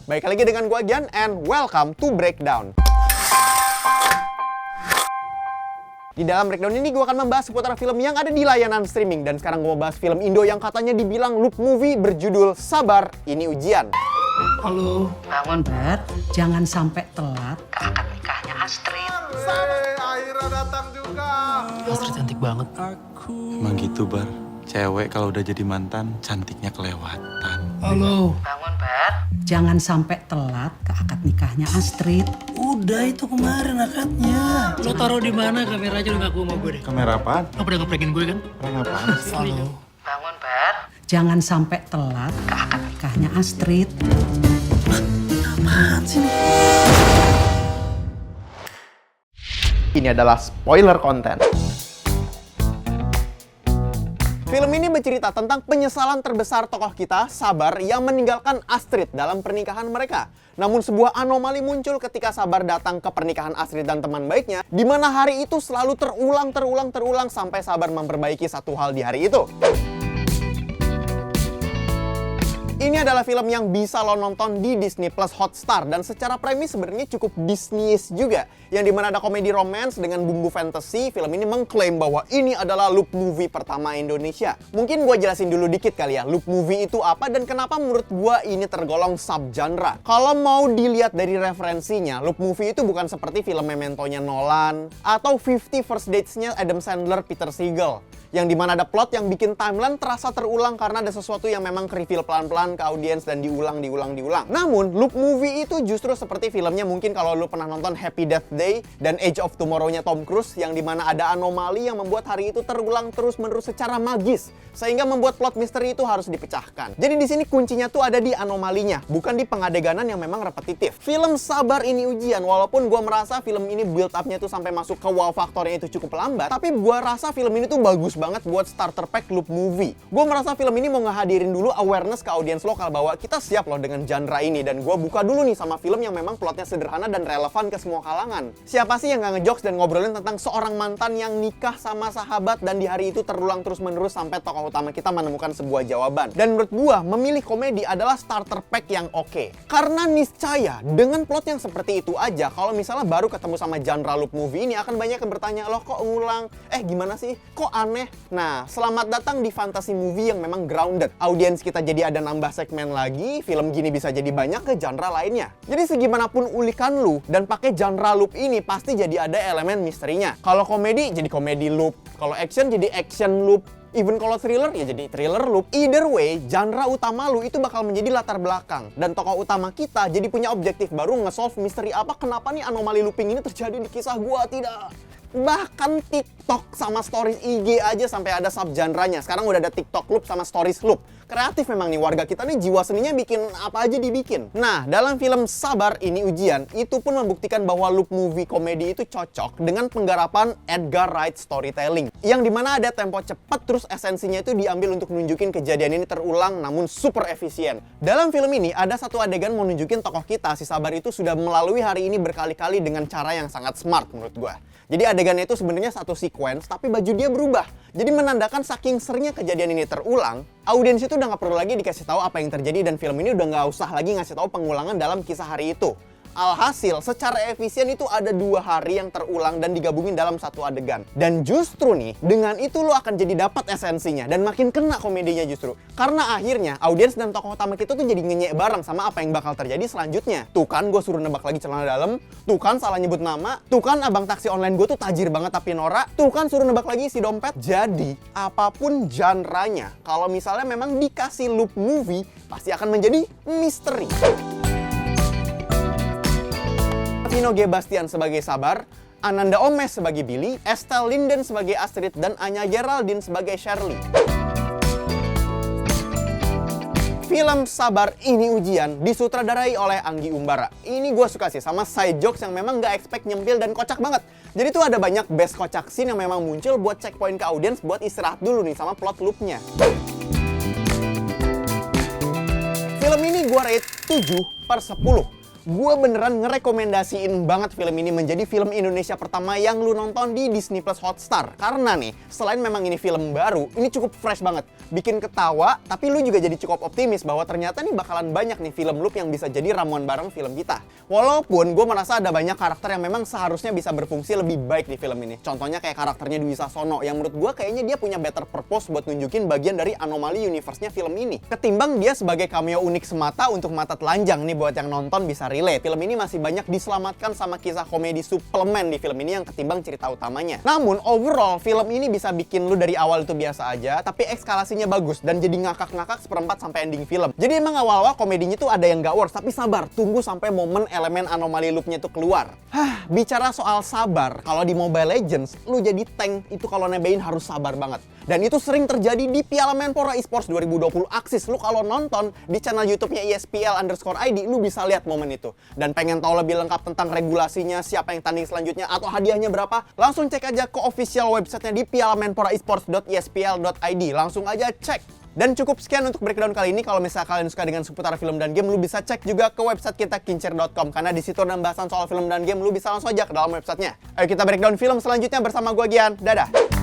Baik lagi dengan gua Gian and welcome to Breakdown. Di dalam Breakdown ini gue akan membahas seputar film yang ada di layanan streaming. Dan sekarang gue mau bahas film Indo yang katanya dibilang loop movie berjudul Sabar, Ini Ujian. Halo, bangun Bar, jangan sampai telat ke akad nikahnya Astrid. Akhirnya datang juga. Astrid cantik banget. Emang gitu, Bar. Cewek kalau udah jadi mantan, cantiknya kelewatan. Halo, bangun Bar, jangan sampai telat ke akad nikahnya Astrid. Udah itu kemarin akadnya. Lo taruh di mana kameranya, lo ngaku sama gue deh. Kamera apaan? Lo pada ngeprankin gue kan? Prank apaan sih? Halo. Bangun Bar, jangan sampai telat ke akad nikahnya Astrid. Apaan sih nih? Ini adalah spoiler konten. Film ini bercerita tentang penyesalan terbesar tokoh kita, Sabar, yang meninggalkan Astrid dalam pernikahan mereka. Namun sebuah anomali muncul ketika Sabar datang ke pernikahan Astrid dan teman baiknya, di mana hari itu selalu terulang sampai Sabar memperbaiki satu hal di hari itu. Ini adalah film yang bisa lo nonton di Disney Plus Hotstar dan secara premis sebenarnya cukup Disneyish juga. Yang dimana ada komedi romance dengan bumbu fantasy, film ini mengklaim bahwa ini adalah loop movie pertama Indonesia. Mungkin gue jelasin dulu dikit kali ya, loop movie itu apa dan kenapa menurut gue ini tergolong subgenre. Kalau mau dilihat dari referensinya, loop movie itu bukan seperti film Memento-nya Nolan atau 50 First Dates-nya Adam Sandler, Peter Segal. Yang dimana ada plot yang bikin timeline terasa terulang karena ada sesuatu yang memang reveal pelan-pelan ke audiens dan diulang. Namun, loop movie itu justru seperti filmnya mungkin kalau lu pernah nonton Happy Death Day dan Edge of Tomorrow-nya Tom Cruise yang dimana ada anomali yang membuat hari itu terulang terus-menerus secara magis sehingga membuat plot misteri itu harus dipecahkan. Jadi di sini kuncinya tuh ada di anomalinya, bukan di pengadeganan yang memang repetitif. Film Sabar, Ini Ujian, walaupun gua merasa film ini build up-nya tuh sampai masuk ke wow faktornya itu cukup lambat, tapi gua rasa film ini tuh bagus banget buat starter pack loop movie. Gue merasa film ini mau ngehadirin dulu awareness ke audiens lokal bahwa kita siap loh dengan genre ini, dan gue buka dulu nih sama film yang memang plotnya sederhana dan relevan ke semua kalangan. Siapa sih yang gak ngejokes dan ngobrolin tentang seorang mantan yang nikah sama sahabat dan di hari itu terulang terus-menerus sampai tokoh utama kita menemukan sebuah jawaban. Dan menurut gue, memilih komedi adalah starter pack yang oke. Karena niscaya dengan plot yang seperti itu aja, kalau misalnya baru ketemu sama genre loop movie ini akan banyak yang bertanya, loh kok ngulang? Gimana sih? Kok aneh? Nah, selamat datang di fantasy movie yang memang grounded. Audiens kita jadi ada nambah segmen lagi, film gini bisa jadi banyak ke genre lainnya. Jadi segimanapun ulikan lu dan pakai genre loop ini pasti jadi ada elemen misterinya. Kalau komedi jadi komedi loop, kalau action jadi action loop. Even kalau thriller ya jadi thriller loop. Either way, genre utama lu itu bakal menjadi latar belakang. Dan tokoh utama kita jadi punya objektif baru nge-solve misteri apa kenapa nih anomali looping ini terjadi di kisah gua tidak. Bahkan TikTok sama stories IG aja sampai ada subgenrenya. Sekarang udah ada TikTok loop sama stories loop. Kreatif memang nih warga kita nih, jiwa seninya bikin apa aja dibikin. Nah, dalam film Sabar, Ini Ujian, itu pun membuktikan bahwa loop movie komedi itu cocok dengan penggarapan Edgar Wright storytelling. Yang dimana ada tempo cepat, terus esensinya itu diambil untuk nunjukin kejadian ini terulang namun super efisien. Dalam film ini ada satu adegan mau nunjukin tokoh kita, si Sabar itu sudah melalui hari ini berkali-kali dengan cara yang sangat smart menurut gua. Jadi adegannya itu sebenarnya satu sequence, tapi baju dia berubah. Jadi menandakan saking seringnya kejadian ini terulang, audiens itu udah nggak perlu lagi dikasih tahu apa yang terjadi dan film ini udah nggak usah lagi ngasih tahu pengulangan dalam kisah hari itu. Alhasil, secara efisien itu ada 2 hari yang terulang dan digabungin dalam satu adegan. Dan justru nih, dengan itu lo akan jadi dapat esensinya dan makin kena komedinya justru. Karena akhirnya, audiens dan tokoh utama kita tuh jadi ngenyek bareng sama apa yang bakal terjadi selanjutnya. Tuh kan gue suruh nebak lagi celana dalam, tuh kan salah nyebut nama, tuh kan abang taksi online gue tuh tajir banget tapi norak, tuh kan suruh nebak lagi si dompet. Jadi, apapun genre-nya, kalau misalnya memang dikasih loop movie, pasti akan menjadi misteri. Vino G. Bastian sebagai Sabar, Ananda Omes sebagai Billy, Estelle Linden sebagai Astrid, dan Anya Geraldine sebagai Shirley. Film Sabar, Ini Ujian disutradarai oleh Anggi Umbara. Ini gue suka sih sama side jokes yang memang gak expect nyempil dan kocak banget. Jadi tuh ada banyak best kocak scene yang memang muncul buat checkpoint ke audiens buat istirahat dulu nih sama plot loop-nya. Film ini gue rate 7/10. gue beneran ngerekomendasiin banget film ini menjadi film Indonesia pertama yang lu nonton di Disney Plus Hotstar. Karena nih, selain memang ini film baru, ini cukup fresh banget. Bikin ketawa, tapi lu juga jadi cukup optimis bahwa ternyata nih bakalan banyak nih film loop yang bisa jadi ramuan bareng film kita. Walaupun gue merasa ada banyak karakter yang memang seharusnya bisa berfungsi lebih baik di film ini. Contohnya kayak karakternya Dwi Sasono, yang menurut gue kayaknya dia punya better purpose buat nunjukin bagian dari anomali universe-nya film ini. Ketimbang dia sebagai cameo unik semata untuk mata telanjang nih buat yang nonton bisa relate. Film ini masih banyak diselamatkan sama kisah komedi suplemen di film ini yang ketimbang cerita utamanya. Namun overall film ini bisa bikin lu dari awal itu biasa aja, tapi eskalasinya bagus dan jadi ngakak-ngakak seperempat sampai ending film. Jadi emang awal-awal komedinya tuh ada yang gak works, tapi sabar, tunggu sampai momen elemen anomali loop-nya tuh keluar. Bicara soal sabar, kalau di Mobile Legends, lu jadi tank itu kalau nebein harus sabar banget. Dan itu sering terjadi di Piala Menpora Esports 2020 Axis. Lu kalau nonton di channel YouTube-nya ESPL_ID, lu bisa lihat momen itu. Dan pengen tahu lebih lengkap tentang regulasinya, siapa yang tanding selanjutnya, atau hadiahnya berapa, langsung cek aja ke official website-nya di pialamenporaesports.espl.id. Langsung aja cek. Dan cukup sekian untuk breakdown kali ini. Kalau misalnya kalian suka dengan seputar film dan game, lu bisa cek juga ke website kita kincir.com. Karena di situ ada bahasan soal film dan game, lu bisa langsung aja ke dalam websitenya. Ayo kita breakdown film selanjutnya bersama gua Gian. Dadah!